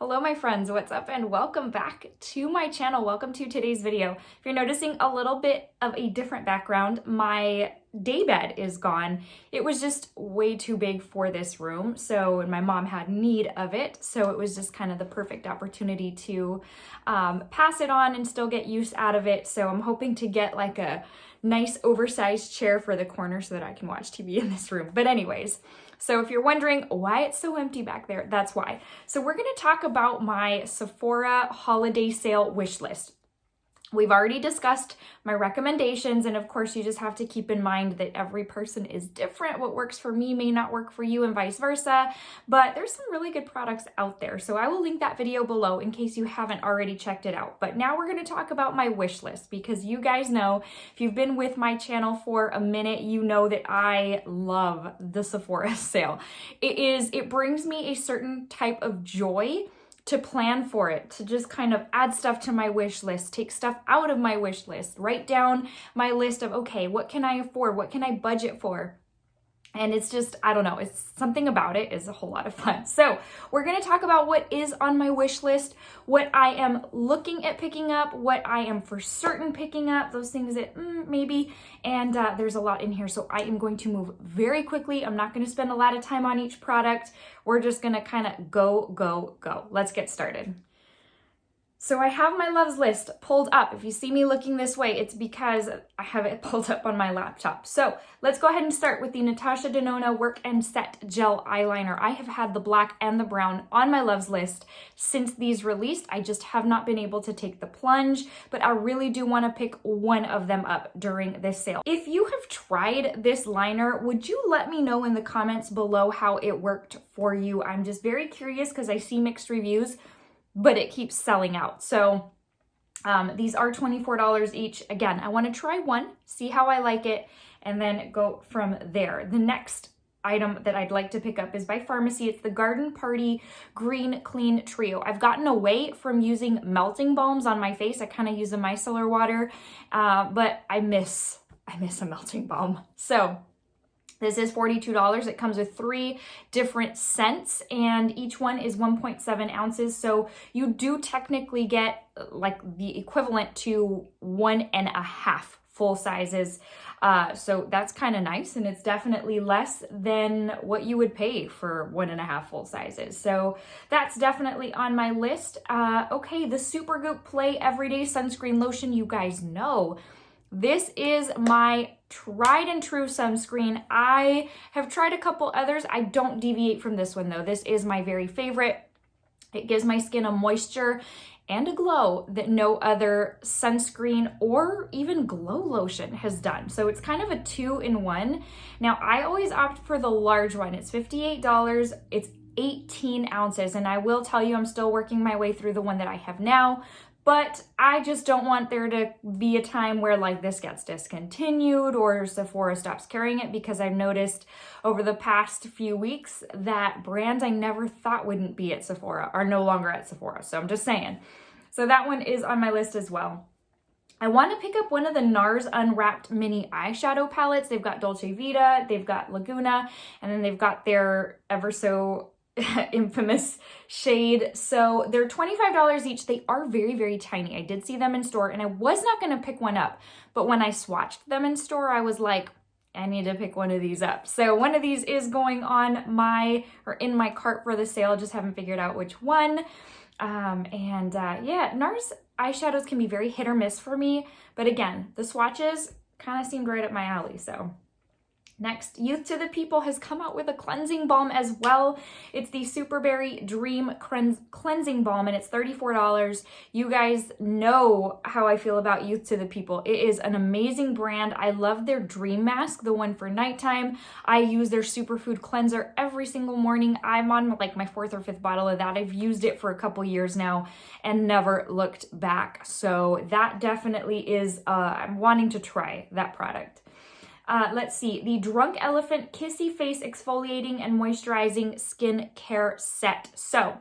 Hello my friends, what's up and welcome back to my channel. Welcome to today's video. If you're noticing a little bit of a different background, my daybed is gone. It was just way too big for this room, so my mom had need of it, so it was just kind of the perfect opportunity to pass it on and still get use out of it. So I'm hoping to get like a nice oversized chair for the corner so that I can watch TV in this room. But anyways, so if you're wondering why it's so empty back there, that's why. So we're going to talk about my Sephora holiday sale wish list. We've already discussed my recommendations, and of course you just have to keep in mind that every person is different. What works for me may not work for you and vice versa, but there's some really good products out there. So I will link that video below in case you haven't already checked it out. But now we're going to talk about my wish list, because you guys know, if you've been with my channel for a minute, you know that I love the Sephora sale. It brings me a certain type of joy to plan for it, to just kind of add stuff to my wish list, take stuff out of my wish list, write down my list of, okay, what can I afford? What can I budget for? And it's just, I don't know, it's something about it is a whole lot of fun. So we're going to talk about what is on my wish list, what I am looking at picking up, what I am for certain picking up, those things that maybe, and there's a lot in here. So I am going to move very quickly. I'm not going to spend a lot of time on each product. We're just going to kind of go. Let's get started. So I have my loves list pulled up. If you see me looking this way, it's because I have it pulled up on my laptop. So let's go ahead and start with the Natasha Denona Work and Set Gel Eyeliner. I have had the black and the brown on my loves list since these released. I just have not been able to take the plunge, but I really do want to pick one of them up during this sale. If you have tried this liner, would you let me know in the comments below how it worked for you? I'm just very curious because I see mixed reviews, but it keeps selling out. So these are $24 each. Again, I want to try one, see how I like it, and then go from there. The next item that I'd like to pick up is by Pharmacy. It's the Garden Party Green Clean Trio. I've gotten away from using melting balms on my face. I kind of use a micellar water, but I miss a melting balm. So this is $42. It comes with 3 different scents, and each one is 1.7 ounces. So you do technically get like the equivalent to 1.5 full sizes. So that's kind of nice, and it's definitely less than what you would pay for 1.5 full sizes. So that's definitely on my list. Okay, the Supergoop Play Everyday Sunscreen Lotion. You guys know this is my tried and true sunscreen. I have tried a couple others. I don't deviate from this one though. This is my very favorite. It gives my skin a moisture and a glow that no other sunscreen or even glow lotion has done. So it's kind of a 2-in-1. Now I always opt for the large one. It's $58. It's 18 ounces. And I will tell you, I'm still working my way through the one that I have now. But I just don't want there to be a time where like this gets discontinued or Sephora stops carrying it, because I've noticed over the past few weeks that brands I never thought wouldn't be at Sephora are no longer at Sephora. So I'm just saying. So that one is on my list as well. I want to pick up one of the NARS Unwrapped mini eyeshadow palettes. They've got Dolce Vita, they've got Laguna, and then they've got their ever so infamous shade. So they're $25 each. They are very, very tiny. I did see them in store and I was not going to pick one up, but when I swatched them in store, I was like, I need to pick one of these up. So one of these is going on in my cart for the sale. Just haven't figured out which one. Yeah, NARS eyeshadows can be very hit or miss for me, but again, the swatches kind of seemed right up my alley. So next, Youth to the People has come out with a cleansing balm as well. It's the Superberry Dream Cleansing Balm, and it's $34. You guys know how I feel about Youth to the People. It is an amazing brand. I love their Dream Mask, the one for nighttime. I use their Superfood Cleanser every single morning. I'm on like my 4th or 5th bottle of that. I've used it for a couple years now and never looked back. So that definitely is, I'm wanting to try that product. Let's see, the Drunk Elephant Kissy Face Exfoliating and Moisturizing Skin Care Set. So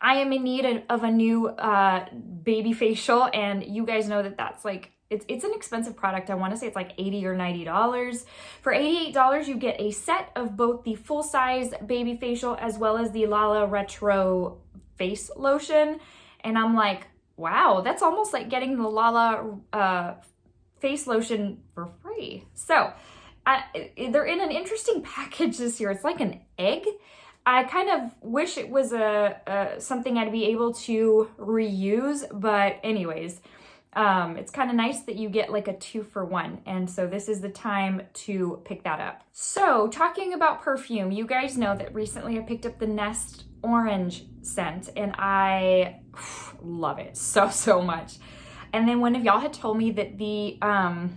I am in need of a new baby facial, and you guys know that that's like, it's an expensive product. I want to say it's like $80 or $90. For $88, you get a set of both the full-size baby facial as well as the Lala Retro face lotion. And I'm like, wow, that's almost like getting the Lala face lotion for free. So they're in an interesting package this year. It's like an egg. I kind of wish it was something I'd be able to reuse, but anyways, it's kind of nice that you get like a 2-for-1. And so this is the time to pick that up. So talking about perfume, you guys know that recently I picked up the Nest Orange scent and I love it so much. And then one of y'all had told me that the, I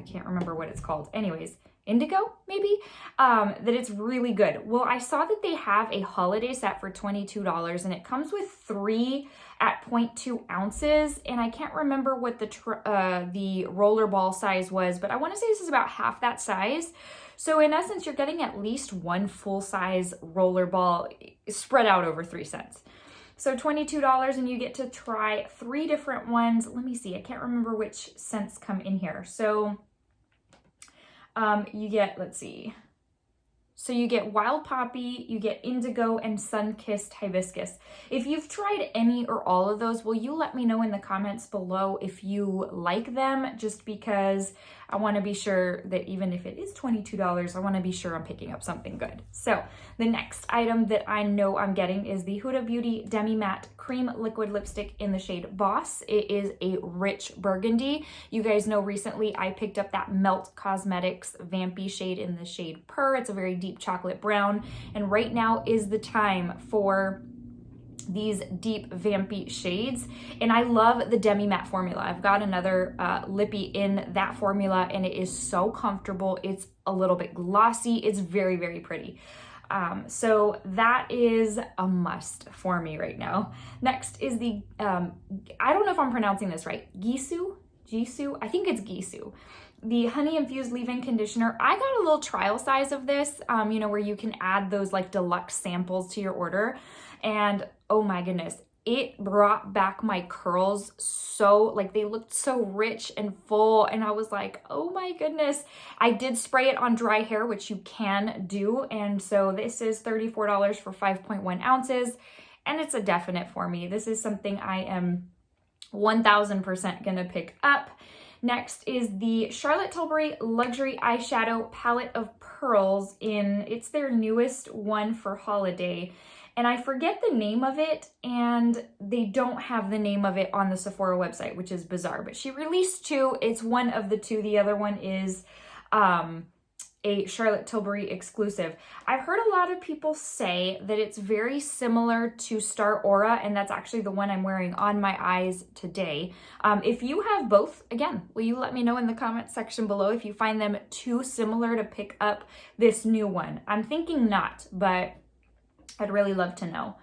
can't remember what it's called. Anyways, Indigo, maybe, that it's really good. Well, I saw that they have a holiday set for $22 and it comes with 3 at 0.2 ounces. And I can't remember what the rollerball size was, but I want to say this is about half that size. So in essence, you're getting at least 1 full size rollerball spread out over 3 cents. So $22 and you get to try 3 different ones. Let me see, I can't remember which scents come in here. So you get, let's see. So you get Wild Poppy, you get Indigo, and Sun-Kissed Hibiscus. If you've tried any or all of those, will you let me know in the comments below if you like them, just because I want to be sure that even if it is $22, I want to be sure I'm picking up something good. So the next item that I know I'm getting is the Huda Beauty Demi Matte Cream Liquid Lipstick in the shade Boss. It is a rich burgundy. You guys know recently I picked up that Melt Cosmetics Vampy shade in the shade Purr. It's a very deep chocolate brown, and right now is the time for these deep vampy shades. And I love the Demi Matte formula. I've got another lippy in that formula and it is so comfortable. It's a little bit glossy. It's very pretty. So that is a must for me right now. Next is the, I don't know if I'm pronouncing this right, Gisou, I think it's Gisou. The honey infused leave-in conditioner. I got a little trial size of this, you know, where you can add those like deluxe samples to your order. And oh my goodness, it brought back my curls so, like, they looked so rich and full. And I was like, oh my goodness. I did spray it on dry hair, which you can do. And so this is $34 for 5.1 ounces. And it's a definite for me. This is something I am 1000% gonna pick up. Next is the Charlotte Tilbury Luxury Eyeshadow Palette of Pearls it's their newest one for holiday. And I forget the name of it, and they don't have the name of it on the Sephora website, which is bizarre. But she released 2. It's one of the 2. The other one is a Charlotte Tilbury exclusive. I've heard a lot of people say that it's very similar to Star Aura, and that's actually the one I'm wearing on my eyes today. If you have both, again, will you let me know in the comment section below if you find them too similar to pick up this new one? I'm thinking not, but I'd really love to know.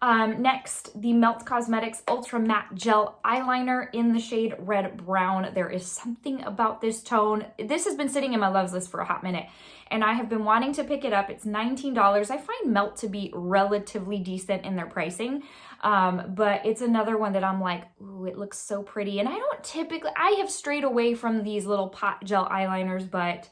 Next, the Melt Cosmetics Ultra Matte Gel Eyeliner in the shade Red Brown. There is something about this tone. This has been sitting in my loves list for a hot minute, and I have been wanting to pick it up. It's $19. I find Melt to be relatively decent in their pricing, but it's another one that I'm like, ooh, it looks so pretty. And I have strayed away from these little pot gel eyeliners, but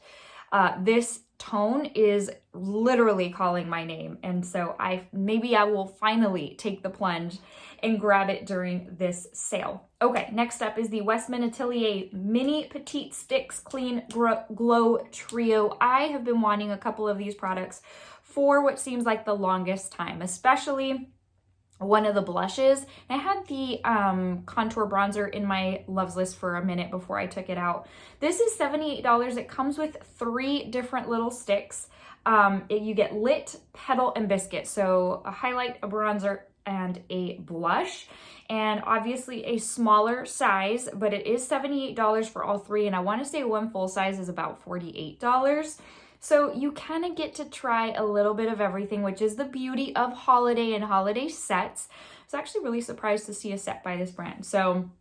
this tone is literally calling my name. And so maybe I will finally take the plunge and grab it during this sale. Okay, next up is the Westman Atelier Mini Petite Sticks Clean Glow Trio. I have been wanting a couple of these products for what seems like the longest time, especially one of the blushes. I had the contour bronzer in my loves list for a minute before I took it out. This is $78. It comes with 3 different little sticks. You get Lit, Petal, and Biscuit. So a highlight, a bronzer, and a blush. And obviously a smaller size, but it is $78 for all 3. And I want to say one full size is about $48. So you kind of get to try a little bit of everything, which is the beauty of holiday and holiday sets. I was actually really surprised to see a set by this brand. So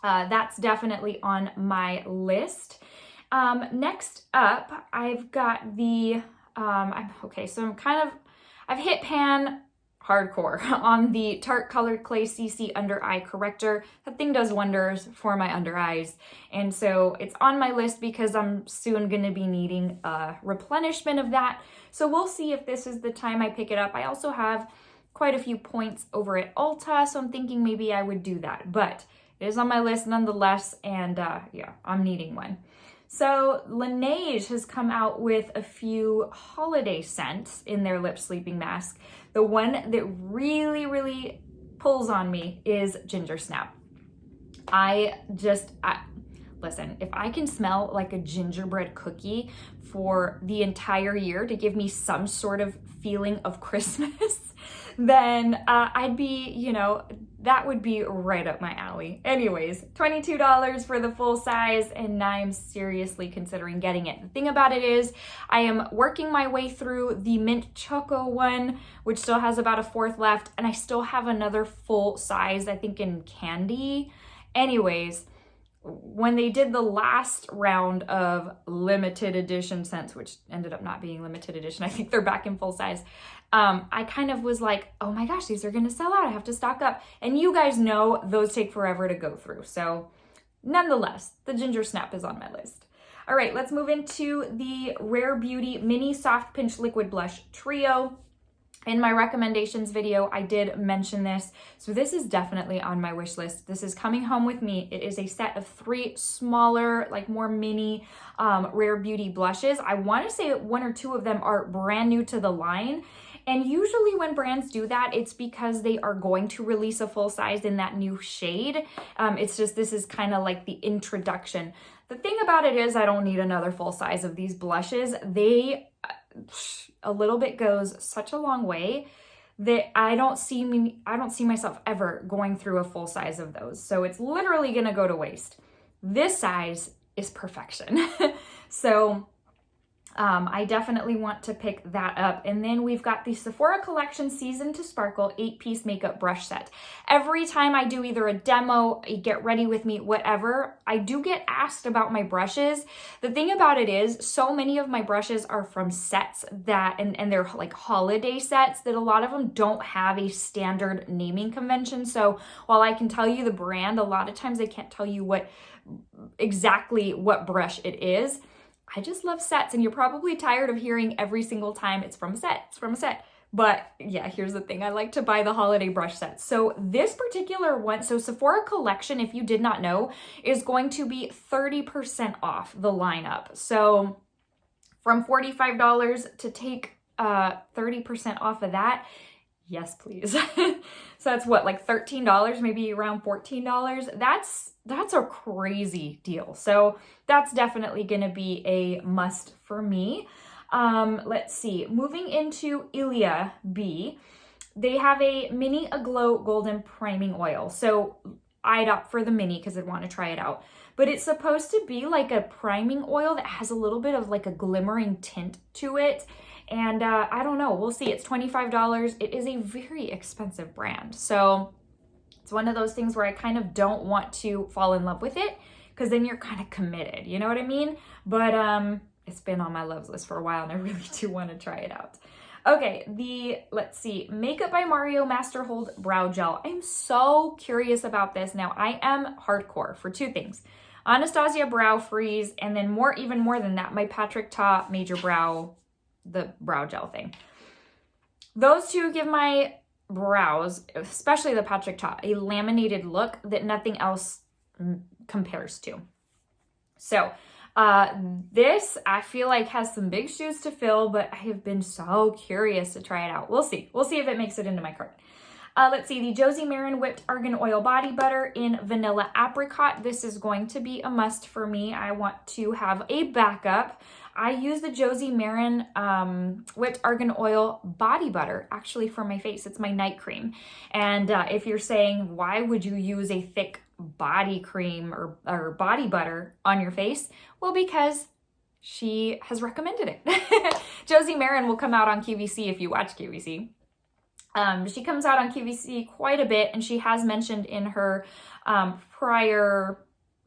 that's definitely on my list. Next up, I've got the, I've hit pan hardcore on the Tarte Colored Clay CC Under Eye Corrector. That thing does wonders for my under eyes. And so it's on my list because I'm soon going to be needing a replenishment of that. So we'll see if this is the time I pick it up. I also have quite a few points over at Ulta, so I'm thinking maybe I would do that. But it is on my list nonetheless, and yeah, I'm needing one. So Laneige has come out with a few holiday scents in their lip sleeping mask. The one that really, really pulls on me is Ginger Snap. Listen, if I can smell like a gingerbread cookie for the entire year to give me some sort of feeling of Christmas, then I'd be, you know, that would be right up my alley. Anyways, $22 for the full size, and I'm seriously considering getting it. The thing about it is I am working my way through the mint choco one, which still has about a fourth left, and I still have another full size, I think in candy. Anyways, when they did the last round of limited edition scents, which ended up not being limited edition, I think they're back in full size, I kind of was like, oh my gosh, these are gonna sell out, I have to stock up. And you guys know those take forever to go through. So nonetheless, the Ginger Snap is on my list. All right, let's move into the Rare Beauty Mini Soft Pinch Liquid Blush Trio. In my recommendations video, I did mention this. So this is definitely on my wish list. This is coming home with me. It is a set of 3 smaller, like more mini Rare Beauty blushes. I want to say 1 or 2 of them are brand new to the line. And usually when brands do that, it's because they are going to release a full size in that new shade. It's just, this is kind of like the introduction. The thing about it is I don't need another full size of these blushes. A little bit goes such a long way that I don't see myself ever going through a full size of those. So it's literally going to go to waste. This size is perfection. So I definitely want to pick that up. And then we've got the Sephora Collection Season to Sparkle 8-piece makeup brush set. Every time I do either a demo, a get ready with me, whatever, I do get asked about my brushes. The thing about it is so many of my brushes are from sets that, and they're like holiday sets, that a lot of them don't have a standard naming convention. So while I can tell you the brand, a lot of times I can't tell you exactly what brush it is. I just love sets, and you're probably tired of hearing every single time it's from a set, it's from a set. But yeah, here's the thing. I like to buy the holiday brush sets. So this particular one, so Sephora Collection, if you did not know, is going to be 30% off the lineup. So from $45 to take 30% off of that, yes, please. So that's what, like $13, maybe around $14. That's a crazy deal. So that's definitely going to be a must for me. Let's see. Moving into Ilia B, they have a mini Aglow Golden Priming Oil. So I'd opt for the mini because I'd want to try it out. But it's supposed to be like a priming oil that has a little bit of like a glimmering tint to it. And I don't know, we'll see. It's $25. It is a very expensive brand. So it's one of those things where I kind of don't want to fall in love with it because then you're kind of committed, you know what I mean? But it's been on my loves list for a while and I really do want to try it out. Okay, let's see, Makeup by Mario Master Hold Brow Gel. I'm so curious about this. Now, I am hardcore for 2 things. Anastasia Brow Freeze, and then even more than that, my Patrick Ta Major Brow, the brow gel thing. Those 2 give my brows, especially the Patrick Ta, a laminated look that nothing else compares to. So this I feel like has some big shoes to fill, but I have been so curious to try it out. We'll see if it makes it into my cart. Let's see, the Josie Maran Whipped Argan Oil Body Butter in Vanilla Apricot. This is going to be a must for me. I want to have a backup. I use the Josie Maran Whipped Argan Oil Body Butter actually for my face. It's my night cream. And if you're saying, why would you use a thick body cream or body butter on your face? Well, because she has recommended it. Josie Maran will come out on QVC if you watch QVC. She comes out on QVC quite a bit, and she has mentioned in her prior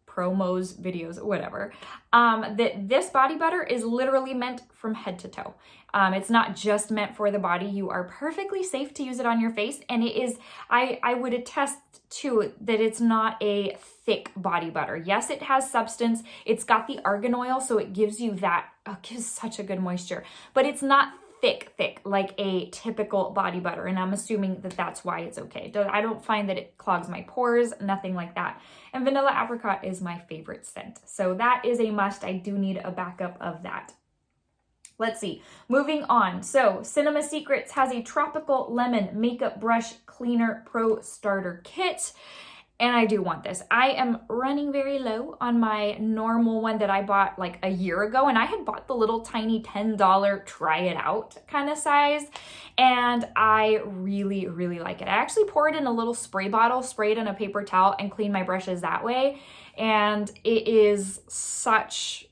promos, videos, whatever, that this body butter is literally meant from head to toe. It's not just meant for the body. You are perfectly safe to use it on your face, and it is, I would attest to that it's not a thick body butter. Yes, it has substance. It's got the argan oil, so it gives you that, gives such a good moisture, but it's not thick thick, like a typical body butter. And I'm assuming that that's why it's okay. I don't find that it clogs my pores, nothing like that. And vanilla apricot is my favorite scent. So that is a must. I do need a backup of that. Let's see, moving on. So Cinema Secrets has a tropical lemon makeup brush cleaner pro starter kit. And I do want this. I am running very low on my normal one that I bought like a year ago. And I had bought the little tiny $10 try it out kind of size. And I really, really like it. I actually pour it in a little spray bottle, spray it in a paper towel, and clean my brushes that way. And it is such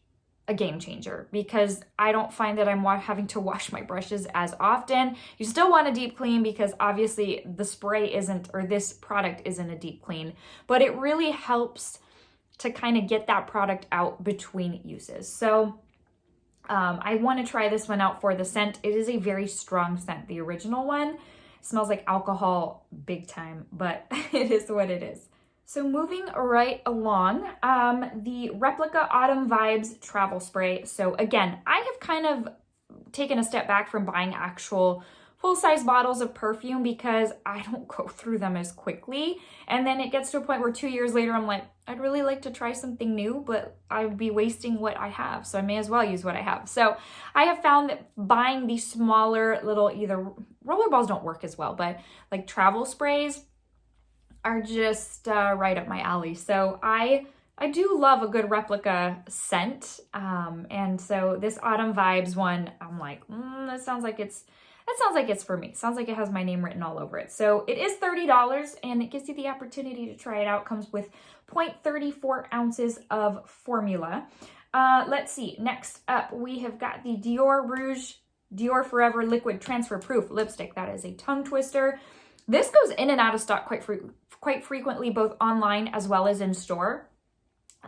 a game changer because I don't find that I'm having to wash my brushes as often. You still want a deep clean because obviously the spray isn't, or this product isn't a deep clean, but it really helps to kind of get that product out between uses. So I want to try this one out for the scent. It is a very strong scent. The original one smells like alcohol big time, but it is what it is. So moving right along, the Replica Autumn Vibes Travel Spray. So again, I have kind of taken a step back from buying actual full-size bottles of perfume because I don't go through them as quickly. And then it gets to a point where 2 years later, I'm like, I'd really like to try something new, but I'd be wasting what I have. So I may as well use what I have. So I have found that buying these smaller little, either rollerballs don't work as well, but like travel sprays, are just right up my alley. So I do love a good Replica scent. And so this Autumn Vibes one, I'm like, that sounds like it's for me. Sounds like it has my name written all over it. So it is $30 and it gives you the opportunity to try it out. Comes with 0.34 ounces of formula. Let's see. Next up, we have got the Dior Forever Liquid Transfer Proof Lipstick. That is a tongue twister. This goes in and out of stock quite frequently, both online as well as in store.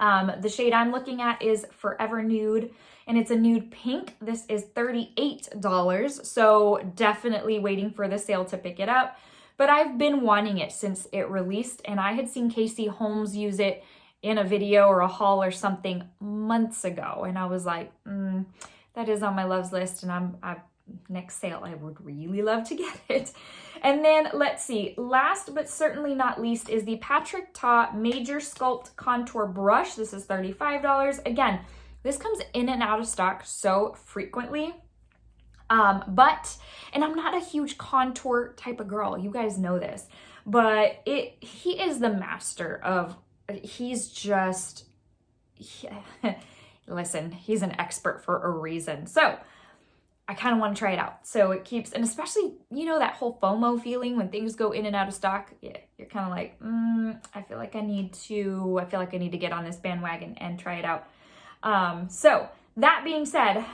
The shade I'm looking at is Forever Nude, and it's a nude pink. This is $38, so definitely waiting for the sale to pick it up. But I've been wanting it since it released, and I had seen Casey Holmes use it in a video or a haul or something months ago, and I was like, that is on my loves list, and next sale, I would really love to get it. And then let's see, last but certainly not least is the Patrick Ta Major Sculpt Contour Brush. This is $35. Again, this comes in and out of stock so frequently. And I'm not a huge contour type of girl. You guys know this, but he is the master of, listen, he's an expert for a reason. So I kind of want to try it out. So it keeps, and especially, that whole FOMO feeling when things go in and out of stock. Yeah, you're kind of like, I feel like I need to get on this bandwagon and try it out. So that being said,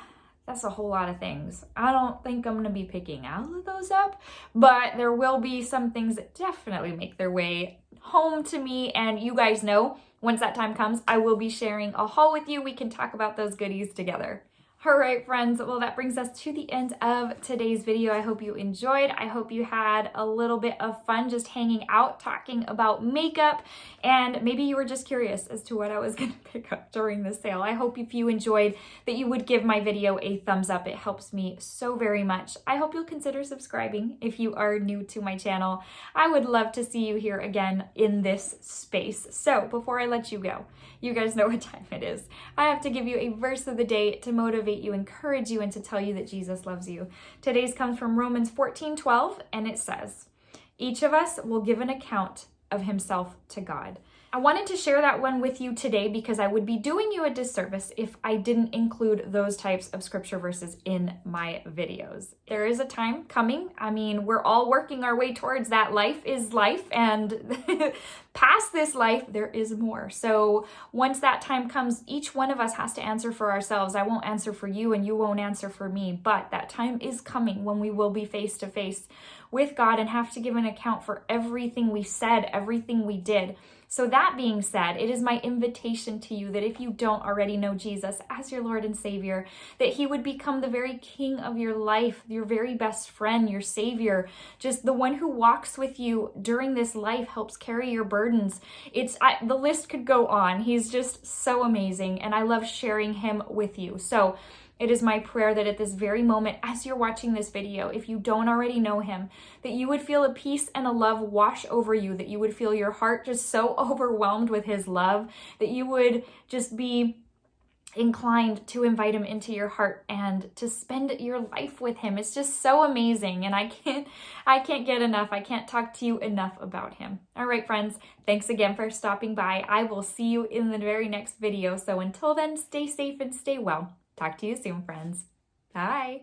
that's a whole lot of things. I don't think I'm going to be picking all of those up, but there will be some things that definitely make their way home to me. And you guys know, once that time comes, I will be sharing a haul with you. We can talk about those goodies together. All right, friends, well, that brings us to the end of today's video. I hope you enjoyed. I hope you had a little bit of fun just hanging out, talking about makeup, and maybe you were just curious as to what I was going to pick up during the sale. I hope if you enjoyed that you would give my video a thumbs up. It helps me so very much. I hope you'll consider subscribing if you are new to my channel. I would love to see you here again in this space. So before I let you go, you guys know what time it is. I have to give you a verse of the day to motivate you, encourage you, and to tell you that Jesus loves you. Today's comes from Romans 14:12, and it says, "Each of us will give an account of himself to God." I wanted to share that one with you today because I would be doing you a disservice if I didn't include those types of scripture verses in my videos. There is a time coming. I mean, we're all working our way towards that. Life is life, and past this life, there is more. So once that time comes, each one of us has to answer for ourselves. I won't answer for you, and you won't answer for me, but that time is coming when we will be face to face with God and have to give an account for everything we said, everything we did. So that being said, it is my invitation to you that if you don't already know Jesus as your Lord and Savior, that he would become the very king of your life, your very best friend, your Savior, just the one who walks with you during this life, helps carry your burdens. The list could go on. He's just so amazing, and I love sharing him with you. So It is my prayer that at this very moment, as you're watching this video, if you don't already know him, that you would feel a peace and a love wash over you, that you would feel your heart just so overwhelmed with his love, that you would just be inclined to invite him into your heart and to spend your life with him. It's just so amazing, and I can't get enough. I can't talk to you enough about him. All right, friends, thanks again for stopping by. I will see you in the very next video. So until then, stay safe and stay well. Talk to you soon, friends. Bye.